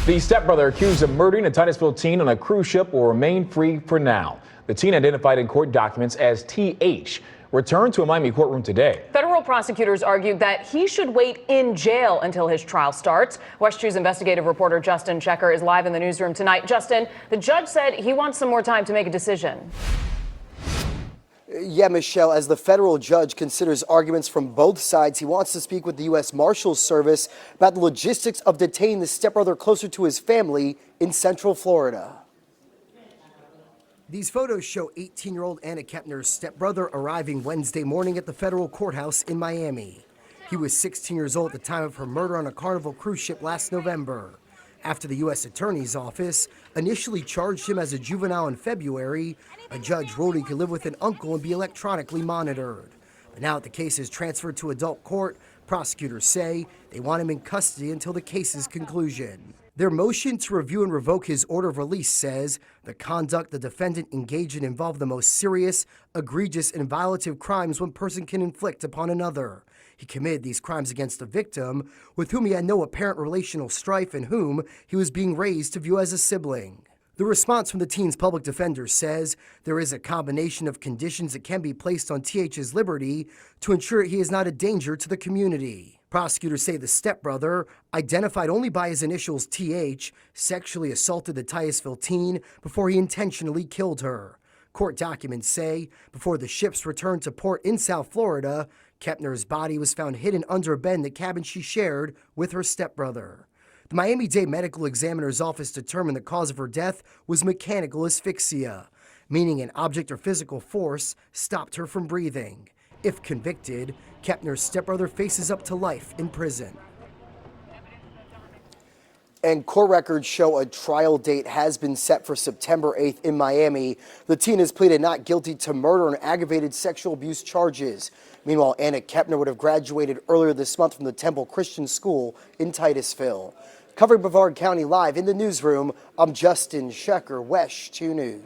The stepbrother accused of murdering a Titusville teen on a cruise ship will remain free for now. The teen, identified in court documents as TH, returned to a Miami courtroom today. Federal prosecutors argued that he should wait in jail until his trial starts. West 2's investigative reporter Justin Checker is live in the newsroom tonight. Justin, the judge said he wants some more time to make a decision. Yeah, Michelle, as the federal judge considers arguments from both sides, he wants to speak with the U.S. Marshals Service about the logistics of detaining the stepbrother closer to his family in Central Florida. These photos show 18-year-old Anna Kepner's stepbrother arriving Wednesday morning at the federal courthouse in Miami. He was 16 years old at the time of her murder on a Carnival cruise ship last November. After the U.S. Attorney's Office initially charged him as a juvenile in February, a judge ruled he could live with an uncle and be electronically monitored. But now that the case is transferred to adult court, prosecutors say they want him in custody until the case's conclusion. Their motion to review and revoke his order of release says the conduct the defendant engaged in involved the most serious, egregious, and violative crimes one person can inflict upon another. He committed these crimes against a victim with whom he had no apparent relational strife and whom he was being raised to view as a sibling. The response from the teen's public defender says there is a combination of conditions that can be placed on TH's liberty to ensure he is not a danger to the community. Prosecutors say the stepbrother, identified only by his initials TH, sexually assaulted the Titusville teen before he intentionally killed her. Court documents say before the ship's return to port in South Florida, Kepner's body was found hidden under a bed in the cabin she shared with her stepbrother. The Miami-Dade Medical Examiner's Office determined the cause of her death was mechanical asphyxia, meaning an object or physical force stopped her from breathing. If convicted, Kepner's stepbrother faces up to life in prison. And court records show a trial date has been set for September 8th in Miami. The teen has pleaded not guilty to murder and aggravated sexual abuse charges. Meanwhile, Anna Kepner would have graduated earlier this month from the Temple Christian School in Titusville. Covering Brevard County Live in the newsroom, I'm Justin Checker, West 2 News.